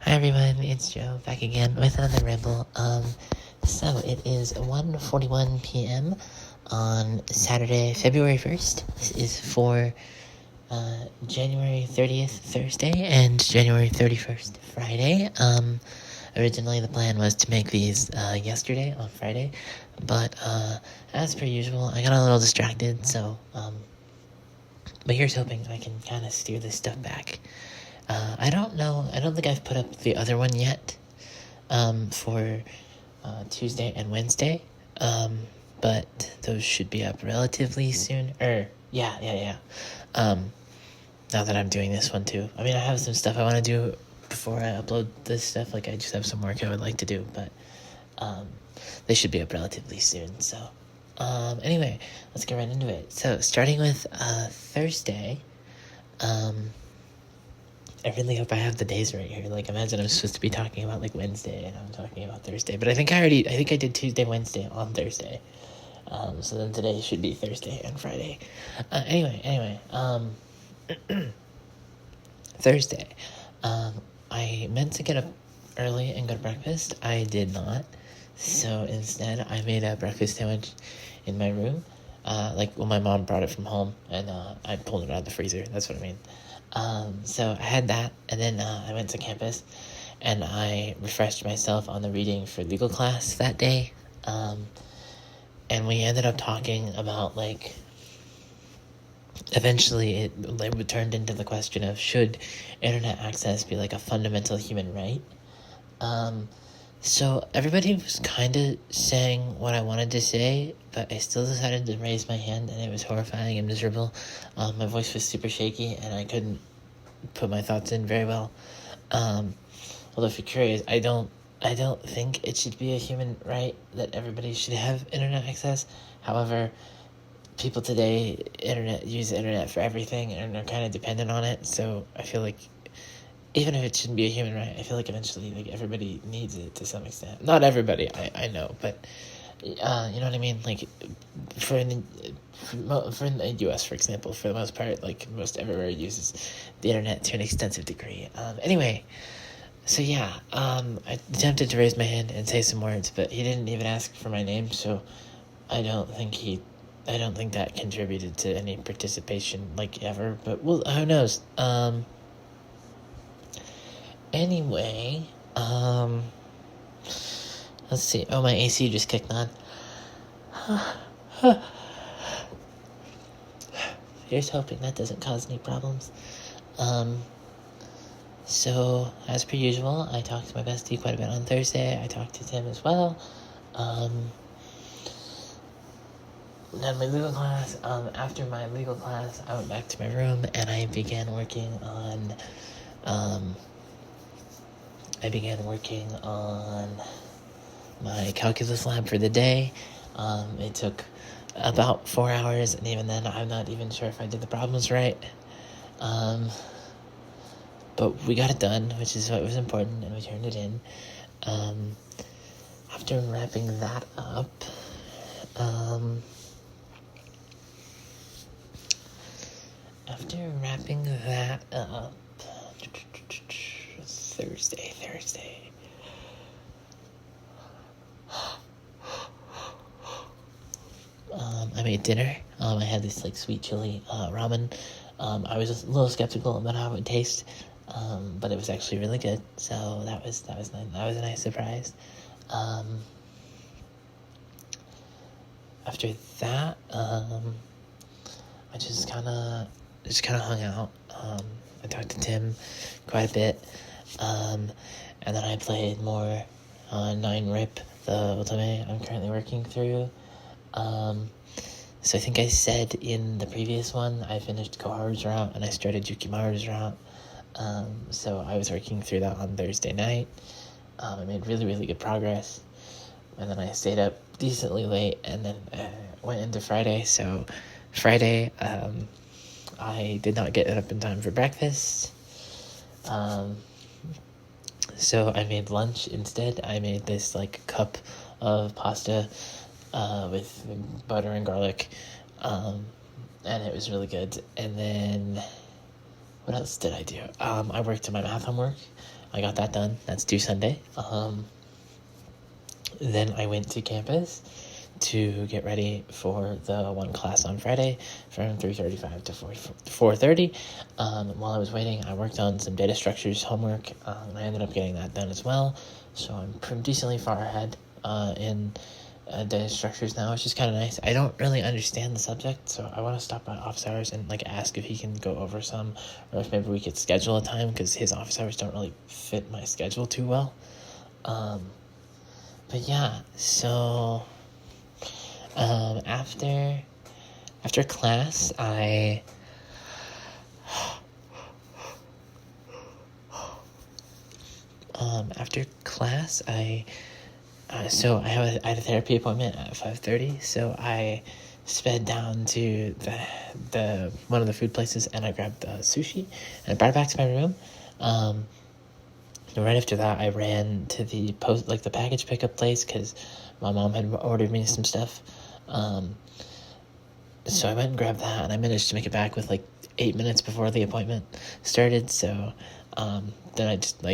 Hi everyone, it's Joe back again with another ramble. So it is 1:41 p.m. on Saturday, February 1st. This is for January 30th, Thursday, and January 31st, Friday. Originally the plan was to make these yesterday on Friday, but as per usual, I got a little distracted, so but here's hoping I can kind of steer this stuff back. I don't think I've put up the other one yet for Tuesday and Wednesday, but those should be up relatively soon. Yeah. Now that I'm doing this one too. I mean, I have some stuff I want to do before I upload this stuff. Like, I just have some work I would like to do, but they should be up relatively soon. So, anyway, let's get right into it. So, starting with Thursday, I really hope I have the days right here. Like, imagine I'm supposed to be talking about, like, Wednesday, and I'm talking about Thursday. But I think I did Tuesday, Wednesday on Thursday. So then today should be Thursday and Friday. Anyway, Thursday. I meant to get up early and go to breakfast. I did not. So instead, I made a breakfast sandwich in my room. My mom brought it from home, and I pulled it out of the freezer. That's what I mean. So I had that, and then I went to campus, and I refreshed myself on the reading for legal class that day. And we ended up talking about, like, eventually it turned into the question of, should internet access be, like, a fundamental human right? So everybody was kind of saying what I wanted to say, but I still decided to raise my hand, and it was horrifying and miserable. My voice was super shaky, and I couldn't put my thoughts in very well. Although, if you're curious, I don't think it should be a human right that everybody should have internet access. However, people today use the internet for everything and are kind of dependent on it, so I feel like even if it shouldn't be a human right, I feel like eventually, like, everybody needs it to some extent. Not everybody, I know, but you know what I mean? Like, for in the U.S., for example, for the most part, like, most everywhere uses the internet to an extensive degree. Anyway, so yeah, I attempted to raise my hand and say some words, but he didn't even ask for my name, so I don't think that contributed to any participation, like, ever, but, well, who knows? Anyway, let's see. Oh, my AC just kicked on. Here's hoping that doesn't cause any problems. So, as per usual, I talked to my bestie quite a bit on Thursday. I talked to Tim as well. Then my legal class. After my legal class, I went back to my room and I began working on my calculus lab for the day. It took about 4 hours, and even then, I'm not even sure if I did the problems right. But we got it done, which is what was important, and we turned it in. After wrapping that up, Thursday. I made dinner. I had this, like, sweet chili ramen. I was a little skeptical about how it would taste, but it was actually really good. So that was nice. That was a nice surprise. After that, I just kind of hung out. I talked to Tim quite a bit, and then I played more 9RIP, the Ultimate I'm currently working through. So I think I said in the previous one, I finished Koharu's route and I started Yukimaru's route. So I was working through that on Thursday night. I made really, really good progress. And then I stayed up decently late and then went into Friday. So Friday, I did not get up in time for breakfast. So I made lunch instead. I made this, like, cup of pasta with butter and garlic, and it was really good. And then, what else did I do? I worked on my math homework, I got that done. That's due Sunday. Then I went to campus to get ready for the one class on Friday from 3:35 to 4:30. While I was waiting, I worked on some data structures homework, and I ended up getting that done as well. So I'm pretty decently far ahead in data structures now, which is kind of nice. I don't really understand the subject, so I want to stop by office hours and ask if he can go over some, or if maybe we could schedule a time, because his office hours don't really fit my schedule too well. But yeah, so after class, so I had a therapy appointment at 5:30, so I sped down to the one of the food places, and I grabbed sushi, and I brought it back to my room. Right after that, I ran to the the package pickup place, because my mom had ordered me some stuff. So I went and grabbed that, and I managed to make it back with 8 minutes before the appointment started. So then I just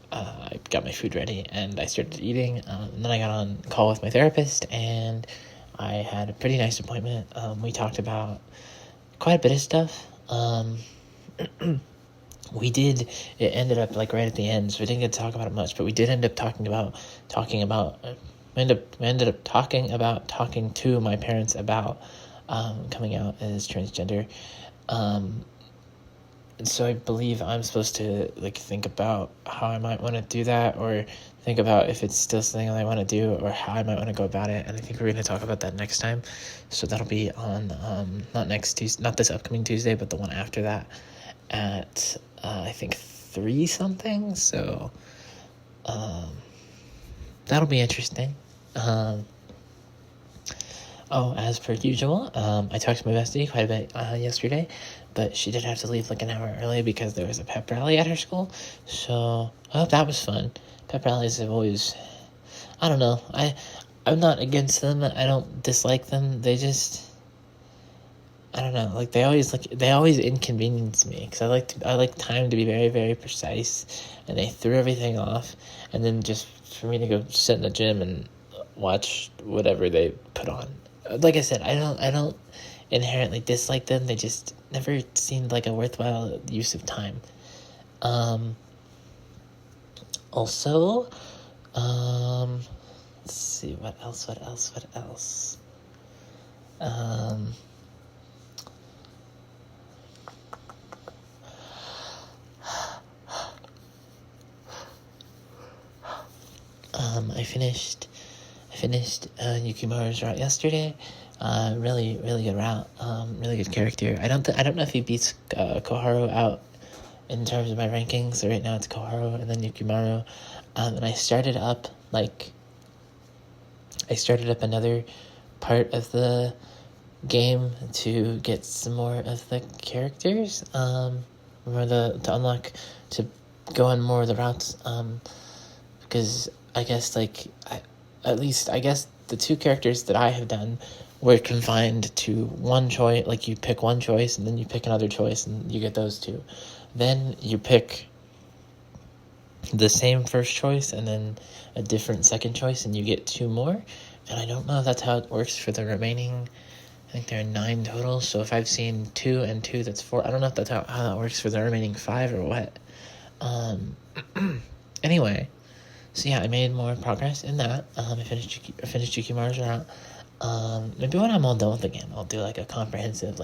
I got my food ready, and I started eating. And then I got on call with my therapist, and I had a pretty nice appointment. We talked about quite a bit of stuff. It ended up right at the end, so we didn't get to talk about it much, but we did end up talking about talking to my parents about coming out as transgender. So I believe I'm supposed to think about how I might want to do that, or think about if it's still something I want to do, or how I might want to go about it. And I think we're going to talk about that next time. So that'll be on not this upcoming Tuesday, but the one after that at I think 3 something. So that'll be interesting. As per usual, I talked to my bestie quite a bit yesterday, but she did have to leave an hour early because there was a pep rally at her school. So I hope that was fun. Pep rallies have always, I don't know, I'm not against them. I don't dislike them. They just, I don't know, they always inconvenience me, because I like time to be very, very precise, and they threw everything off, and then just for me to go sit in the gym and watch whatever they put on. Like I said, I don't inherently dislike them. They just never seemed like a worthwhile use of time. Also, let's see, what else? I finished Yukimaru's route yesterday. Really, really good route. Really good character. I don't know if he beats Koharu out in terms of my rankings. So right now it's Koharu and then Yukimaru. And I started up another part of the game to get some more of the characters. To unlock, to go on more of the routes. Because I guess I guess the 2 characters that I have done were confined to one choice. You pick one choice, and then you pick another choice, and you get those 2. Then you pick the same first choice, and then a different second choice, and you get 2 more. And I don't know if that's how it works for the remaining. I think there are 9 total. So if I've seen 2 and 2, that's 4. I don't know if that's how that works for the remaining 5 or what. Anyway. So yeah, I made more progress in that. I finished Yukimaru's route. Maybe when I'm all done with the game, I'll do a comprehensive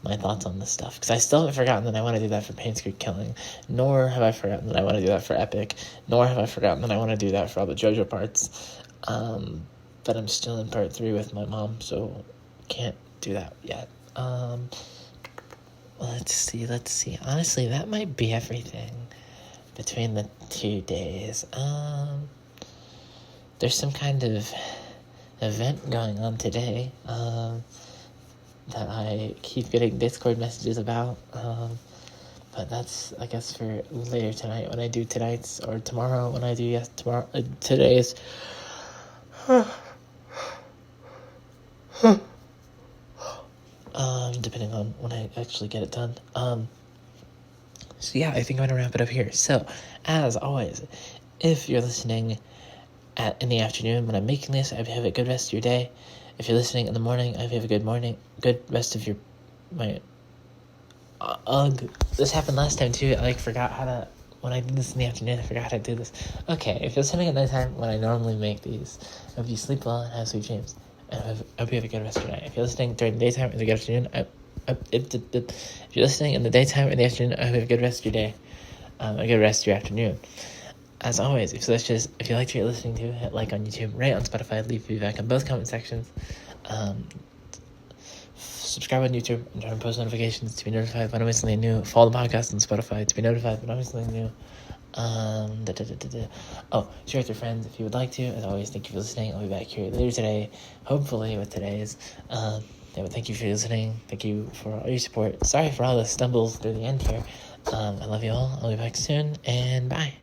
my thoughts on this stuff, because I still haven't forgotten that I want to do that for Pain Creek Killing, nor have I forgotten that I want to do that for Epic, nor have I forgotten that I want to do that for all the JoJo parts. But I'm still in part 3 with my mom, so can't do that yet. Let's see. Honestly, that might be everything between the 2 days. There's some kind of event going on today that I keep getting Discord messages about, but that's, I guess, for later tonight when I do tonight's, or tomorrow when I do today's. Depending on when I actually get it done. So yeah, I think I'm gonna wrap it up here. So, as always, if you're listening in the afternoon when I'm making this, I hope you have a good rest of your day. If you're listening in the morning, I hope you have a good rest of your this happened last time too. I forgot how to, when I did this in the afternoon, I forgot how to do this. Okay, if you're listening at nighttime when I normally make these, I hope you sleep well and have sweet dreams. And I hope you have a good rest of your night. If you're listening during the daytime or the afternoon, if you're listening in the daytime or the afternoon, I hope you have a good rest of your day. A good rest of your afternoon. As always, if you liked what you're listening to, hit like on YouTube, rate on Spotify, leave feedback in both comment sections. Subscribe on YouTube and turn on post notifications to be notified when I make something new. Follow the podcast on Spotify to be notified when I make something new. Share with your friends if you would like to. As always, thank you for listening. I'll be back here later today, hopefully with today's. Thank you for listening. Thank you for all your support. Sorry for all the stumbles through the end here. I love you all. I'll be back soon, and bye.